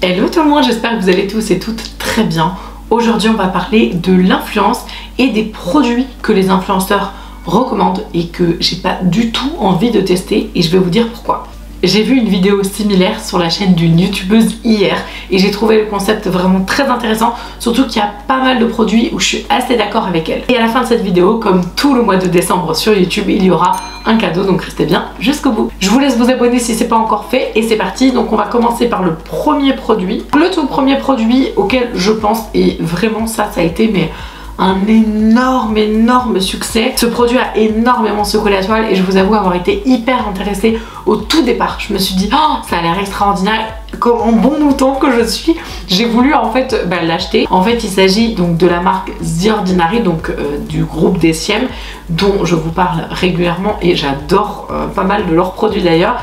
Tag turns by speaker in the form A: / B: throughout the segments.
A: Hello tout le monde, j'espère que vous allez tous et toutes très bien. Aujourd'hui on va parler de l'influence et des produits que les influenceurs recommandent et que j'ai pas du tout envie de tester, et je vais vous dire pourquoi. J'ai vu une vidéo similaire sur la chaîne d'une youtubeuse hier et j'ai trouvé le concept vraiment très intéressant, surtout qu'il y a pas mal de produits où je suis assez d'accord avec elle. Et à la fin de cette vidéo, comme tout le mois de décembre sur YouTube, il y aura un cadeau, donc restez bien jusqu'au bout. Je vous laisse vous abonner si c'est pas encore fait et c'est parti. Donc on va commencer par le premier produit. Le tout premier produit auquel je pense, et vraiment ça a été un énorme succès. Ce produit a énormément secoué la toile et je vous avoue avoir été hyper intéressée au tout départ. Je me suis dit oh, ça a l'air extraordinaire, comme un bon mouton que je suis, j'ai voulu en fait l'acheter. En fait il s'agit donc de la marque The Ordinary, donc du groupe Deciem, dont je vous parle régulièrement et j'adore pas mal de leurs produits d'ailleurs.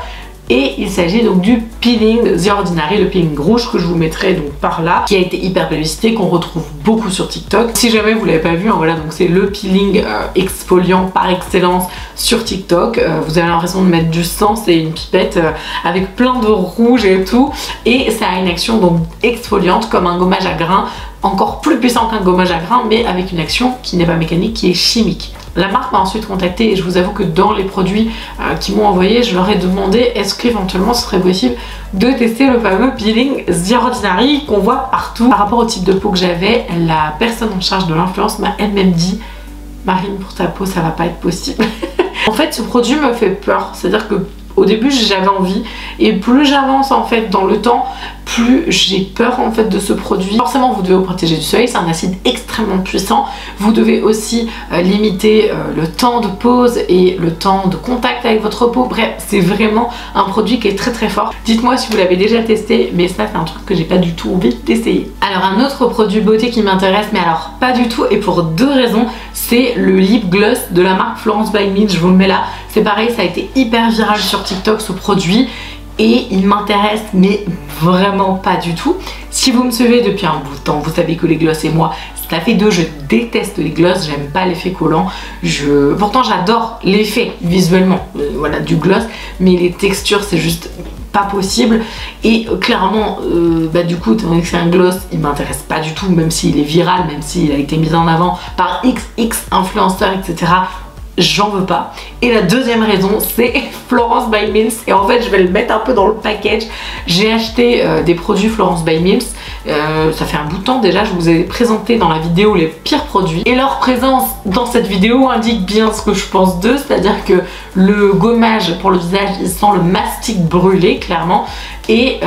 A: Et il s'agit donc du peeling The Ordinary, le peeling rouge que je vous mettrai donc par là, qui a été hyper publicité, qu'on retrouve beaucoup sur TikTok. Si jamais vous l'avez pas vu, hein, voilà, donc c'est le peeling exfoliant par excellence sur TikTok. Vous avez l'impression de mettre du sang, c'est une pipette avec plein de rouge et tout, et ça a une action donc exfoliante comme un gommage à grains, encore plus puissant qu'un gommage à grains, mais avec une action qui n'est pas mécanique, qui est chimique. La marque m'a ensuite contactée et je vous avoue que dans les produits qu'ils m'ont envoyé, je leur ai demandé est-ce qu'éventuellement ce serait possible de tester le fameux peeling The Ordinary qu'on voit partout. Par rapport au type de peau que j'avais, la personne en charge de l'influence m'a elle-même dit Marine, pour ta peau ça va pas être possible. En fait ce produit me fait peur, c'est-à-dire que au début j'avais envie et plus j'avance en fait dans le temps, plus j'ai peur en fait de ce produit. Forcément vous devez vous protéger du soleil, c'est un acide extrêmement puissant. Vous devez aussi limiter le temps de pause et le temps de contact avec votre peau. Bref, c'est vraiment un produit qui est très fort. Dites-moi si vous l'avez déjà testé, mais ça c'est un truc que j'ai pas du tout envie d'essayer. Alors un autre produit beauté qui m'intéresse, mais alors pas du tout, et pour deux raisons. C'est le lip gloss de la marque Florence by Mitch, je vous le mets là. C'est pareil, ça a été hyper viral sur TikTok ce produit et il m'intéresse mais vraiment pas du tout. Si vous me suivez depuis un bout de temps, vous savez que les gloss et moi, ça fait deux, je déteste les gloss, j'aime pas l'effet collant. Pourtant j'adore l'effet visuellement voilà, du gloss, mais les textures c'est juste pas possible. Et clairement du coup étant donné que c'est un gloss, il m'intéresse pas du tout, même s'il est viral, même s'il a été mis en avant par XX influenceurs etc, j'en veux pas. Et la deuxième raison c'est Florence by Mills, et en fait je vais le mettre un peu dans le package. J'ai acheté des produits Florence by Mills, ça fait un bout de temps déjà, je vous ai présenté dans la vidéo les pires produits et leur présence dans cette vidéo indique bien ce que je pense d'eux, c'est-à-dire que le gommage pour le visage il sent le mastic brûlé clairement, et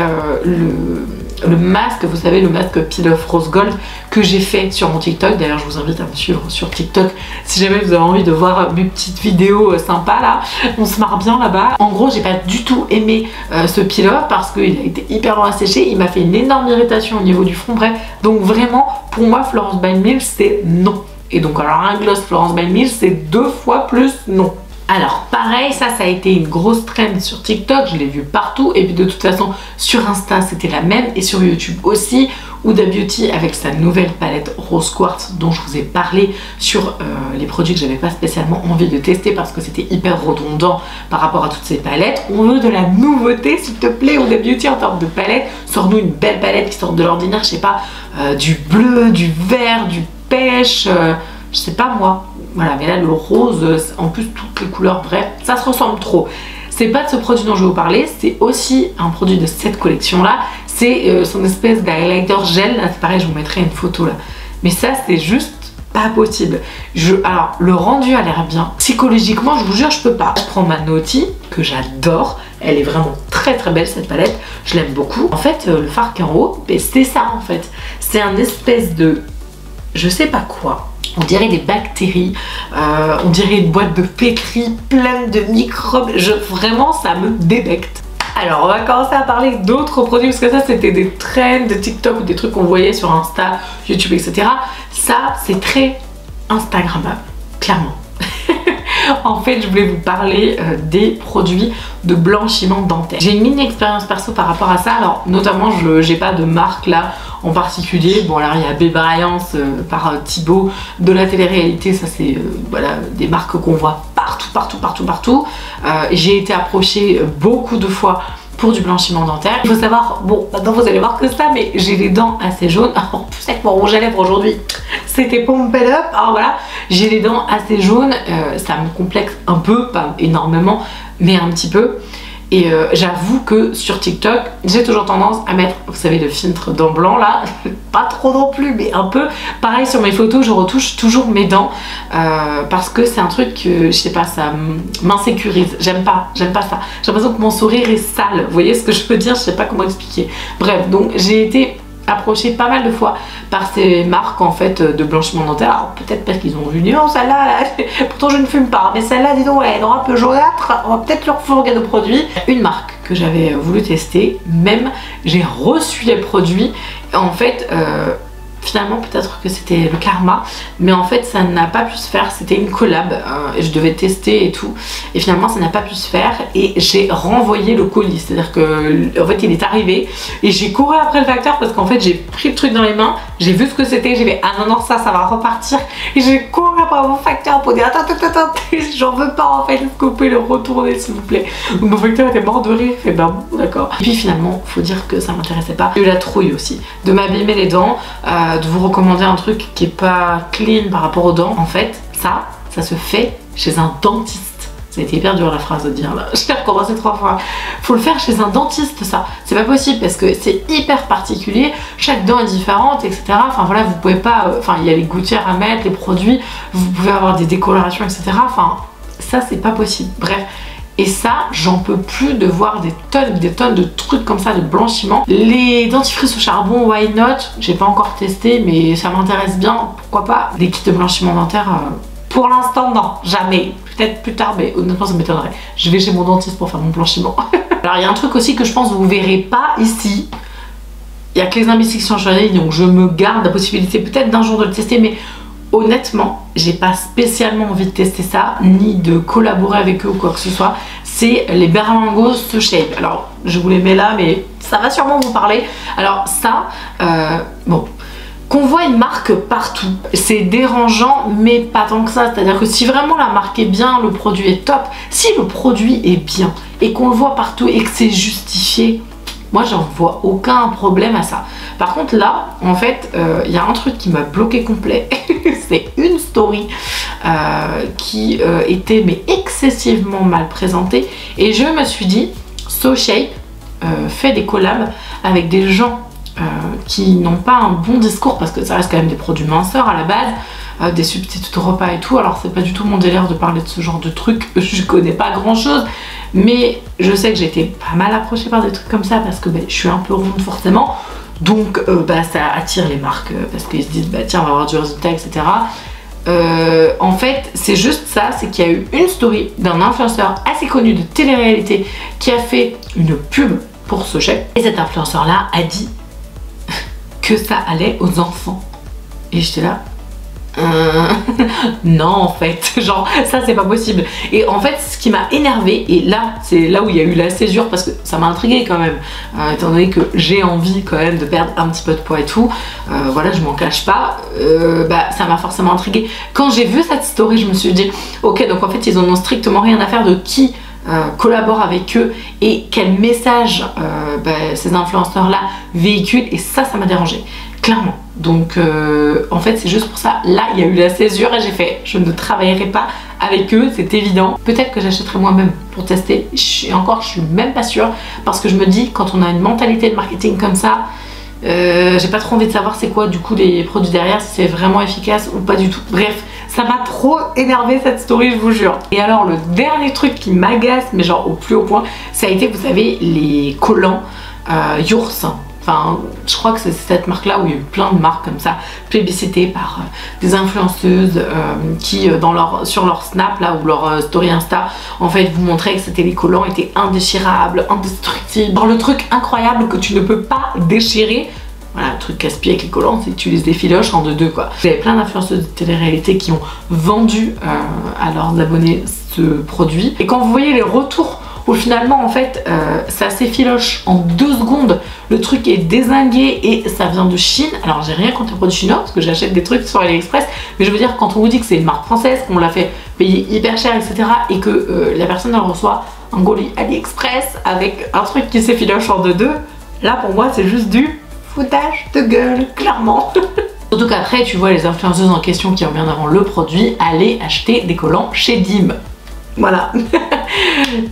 A: le masque, vous savez, le masque Peel Off Rose Gold que j'ai fait sur mon TikTok. D'ailleurs je vous invite à me suivre sur TikTok si jamais vous avez envie de voir mes petites vidéos sympas là, on se marre bien là-bas. En gros j'ai pas du tout aimé ce Peel Off parce qu'il a été hyper long à sécher, il m'a fait une énorme irritation au niveau du front, bref, donc vraiment pour moi Florence by Mills c'est non. Et donc alors un gloss Florence by Mills c'est deux fois plus non. Alors pareil, ça a été une grosse trend sur TikTok, je l'ai vu partout, et puis de toute façon sur Insta c'était la même, et sur YouTube aussi. Huda Beauty avec sa nouvelle palette Rose Quartz dont je vous ai parlé sur les produits que j'avais pas spécialement envie de tester parce que c'était hyper redondant par rapport à toutes ces palettes. On veut de la nouveauté s'il te plaît Huda Beauty en termes de palette, sors-nous une belle palette qui sort de l'ordinaire, je sais pas, du bleu, du vert, du pêche, je sais pas moi. Voilà, mais là le rose, en plus toutes les couleurs, bref, ça se ressemble trop. C'est pas de ce produit dont je vais vous parler, c'est aussi un produit de cette collection là. C'est son espèce d'highlighter gel, là c'est pareil, je vous mettrai une photo là. Mais ça c'est juste pas possible. Alors le rendu a l'air bien, psychologiquement je vous jure je peux pas. Je prends ma Naughty que j'adore, elle est vraiment très belle cette palette, je l'aime beaucoup. En fait le fard qui est en haut, c'est ça en fait. C'est un espèce de je sais pas quoi. On dirait des bactéries, on dirait une boîte de pétri pleine de microbes. Vraiment, ça me débecte. Alors, on va commencer à parler d'autres produits parce que ça, c'était des trends de TikTok ou des trucs qu'on voyait sur Insta, YouTube, etc. Ça, c'est très Instagrammable, clairement. En fait, je voulais vous parler des produits de blanchiment dentaire. J'ai une mini expérience perso par rapport à ça. Alors, notamment, j'ai pas de marque là en particulier. Bon, alors il y a Bébryance par Thibaut de la télé-réalité. Ça, c'est voilà, des marques qu'on voit partout. J'ai été approchée beaucoup de fois pour du blanchiment dentaire. Il faut savoir, bon maintenant vous allez voir que ça, mais j'ai les dents assez jaunes. En plus avec mon rouge à lèvres aujourd'hui c'était pompé up, alors voilà, j'ai les dents assez jaunes, ça me complexe un peu, pas énormément mais un petit peu. Et j'avoue que sur TikTok, j'ai toujours tendance à mettre, vous savez, le filtre dents blanc là, pas trop non plus, mais un peu. Pareil sur mes photos, je retouche toujours mes dents parce que c'est un truc que, je sais pas, ça m'insécurise. J'aime pas ça. J'ai l'impression que mon sourire est sale. Vous voyez ce que je veux dire? Je sais pas comment expliquer. Bref, donc j'ai été approchée pas mal de fois par ces marques en fait de blanchiment dentaire. Alors peut-être parce qu'ils ont vu non celle-là, pourtant je ne fume pas, mais celle-là dis donc elle est un peu jaunâtre, on va peut-être leur fourguer de produits. Une marque que j'avais voulu tester, même j'ai reçu les produits en fait. Finalement peut-être que c'était le karma, mais en fait ça n'a pas pu se faire. C'était une collab et je devais tester et tout, et finalement ça n'a pas pu se faire et j'ai renvoyé le colis. C'est à dire que en fait il est arrivé et j'ai couru après le facteur parce qu'en fait j'ai pris le truc dans les mains, j'ai vu ce que c'était, j'ai fait ah non ça va repartir, et j'ai couru après mon facteur pour dire attends j'en veux pas en fait, est-ce que vous pouvez le retourner s'il vous plaît. Donc mon facteur était mort de rire, il fait ben bon d'accord. Et puis finalement faut dire que ça m'intéressait pas. J'ai eu la trouille aussi de m'abîmer les dents, de vous recommander un truc qui est pas clean par rapport aux dents. En fait ça se fait chez un dentiste. Ça a été hyper dur la phrase de dire là, je l'ai recommencé 3 fois. Faut le faire chez un dentiste ça, c'est pas possible parce que c'est hyper particulier, chaque dent est différente etc. Enfin voilà, vous pouvez pas, enfin il y a les gouttières à mettre, les produits, vous pouvez avoir des décolorations etc. Enfin ça c'est pas possible, bref. Et ça, j'en peux plus de voir des tonnes de trucs comme ça de blanchiment. Les dentifrices au charbon, why not? J'ai pas encore testé, mais ça m'intéresse bien, pourquoi pas. Des kits de blanchiment dentaire, pour l'instant non, jamais. Peut-être plus tard, mais honnêtement ça m'étonnerait. Je vais chez mon dentiste pour faire mon blanchiment. Alors il y a un truc aussi que je pense que vous verrez pas ici. Il y a que les imbéciles qui sont choisis, donc je me garde la possibilité peut-être d'un jour de le tester, mais honnêtement, j'ai pas spécialement envie de tester ça, ni de collaborer avec eux ou quoi que ce soit. C'est les Berlingo So Shape. Alors, je vous les mets là, mais ça va sûrement vous parler. Alors ça, bon, qu'on voit une marque partout, c'est dérangeant, mais pas tant que ça. C'est-à-dire que si vraiment la marque est bien, le produit est top, si le produit est bien et qu'on le voit partout et que c'est justifié, moi j'en vois aucun problème à ça. Par contre là, en fait, il y a un truc qui m'a bloqué complet. C'est une story qui était mais excessivement mal présentée. Et je me suis dit, So Shape fait des collabs avec des gens qui n'ont pas un bon discours, parce que ça reste quand même des produits minceurs à la base, des substituts de repas et tout. Alors c'est pas du tout mon délire de parler de ce genre de trucs, je connais pas grand chose, mais je sais que j'ai été pas mal approchée par des trucs comme ça parce que je suis un peu ronde forcément, donc ça attire les marques parce qu'ils se disent tiens on va avoir du résultat etc. En fait c'est juste ça, c'est qu'il y a eu une story d'un influenceur assez connu de télé-réalité qui a fait une pub pour So Shape, et cet influenceur là a dit que ça allait aux enfants, et j'étais là non en fait, genre ça c'est pas possible. Et en fait ce qui m'a énervé, et là c'est là où il y a eu la césure, parce que ça m'a intriguée quand même, étant donné que j'ai envie quand même de perdre un petit peu de poids et tout, voilà je m'en cache pas, ça m'a forcément intriguée. Quand j'ai vu cette story je me suis dit ok, donc en fait ils en ont strictement rien à faire de qui collabore avec eux et quel message ces influenceurs là véhiculent, et ça m'a dérangé clairement. Donc en fait c'est juste pour ça, là il y a eu la césure et j'ai fait je ne travaillerai pas avec eux, c'est évident. Peut-être que j'achèterai moi-même pour tester, je suis même pas sûre, parce que je me dis quand on a une mentalité de marketing comme ça, j'ai pas trop envie de savoir c'est quoi du coup les produits derrière, si c'est vraiment efficace ou pas du tout. Bref, ça m'a trop énervé cette story, je vous jure. Et alors le dernier truc qui m'agace, mais genre au plus haut point, ça a été, vous savez, les collants Yours. Enfin, je crois que c'est cette marque-là où il y a eu plein de marques comme ça, plébiscitées par des influenceuses qui, sur leur Snap là, ou leur story Insta, en fait, vous montraient que c'était les collants étaient indéchirables, indestructibles. Alors, le truc incroyable que tu ne peux pas déchirer, voilà, le truc casse-pied avec les collants, c'est que tu les effiloches en deux quoi. J'avais plein d'influenceuses de télé-réalité qui ont vendu à leurs abonnés ce produit. Et quand vous voyez les retours, où finalement en fait ça s'effiloche en 2 secondes, le truc est dézingué et ça vient de Chine. Alors j'ai rien contre les produits chinois parce que j'achète des trucs sur AliExpress, mais je veux dire quand on vous dit que c'est une marque française, qu'on l'a fait payer hyper cher etc. et que la personne elle reçoit un colis AliExpress avec un truc qui s'effiloche en deux. Là pour moi c'est juste du foutage de gueule, clairement. Surtout qu'après tu vois les influenceuses en question qui ont mis en avant le produit aller acheter des collants chez Dim. Voilà.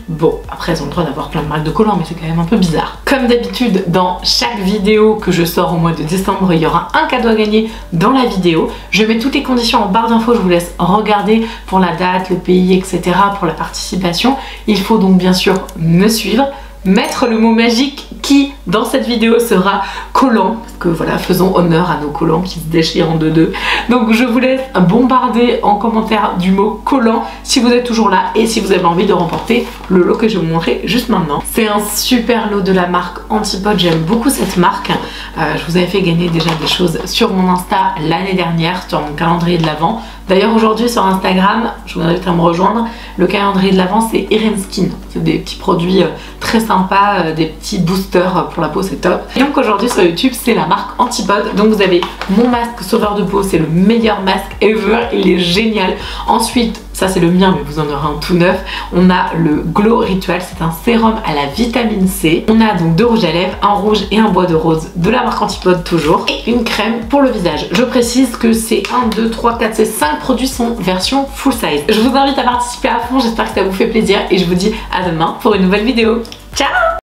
A: Bon, après elles ont le droit d'avoir plein de marques de collants, mais c'est quand même un peu bizarre. Comme d'habitude, dans chaque vidéo que je sors au mois de décembre, il y aura un cadeau à gagner dans la vidéo. Je mets toutes les conditions en barre d'infos, je vous laisse regarder pour la date, le pays, etc. pour la participation. Il faut donc bien sûr me suivre, mettre le mot magique qui dans cette vidéo sera collant, parce que voilà, faisons honneur à nos collants qui se déchirent en deux. Donc je vous laisse bombarder en commentaire du mot collant si vous êtes toujours là et si vous avez envie de remporter le lot que je vais vous montrer juste maintenant. C'est un super lot de la marque Antipode, j'aime beaucoup cette marque. Je vous avais fait gagner déjà des choses sur mon Insta l'année dernière, sur mon calendrier de l'Avent. D'ailleurs aujourd'hui sur Instagram, je vous invite à me rejoindre, le calendrier de l'Avent c'est Irene Skin. C'est des petits produits très sympas, des petits boosters pour la peau, c'est top. Et donc aujourd'hui sur YouTube c'est la marque Antipode. Donc vous avez mon masque sauveur de peau, c'est le meilleur masque ever, il est génial. Ensuite, ça c'est le mien mais vous en aurez un tout neuf, on a le Glow Ritual, c'est un sérum à la vitamine C. On a donc deux rouges à lèvres, un rouge et un bois de rose de la marque Antipode toujours. Et une crème pour le visage. Je précise que c'est 1, 2, 3, 4, ces 5 produits sont version full size. Je vous invite à participer à fond, j'espère que ça vous fait plaisir et je vous dis à demain pour une nouvelle vidéo. Ciao!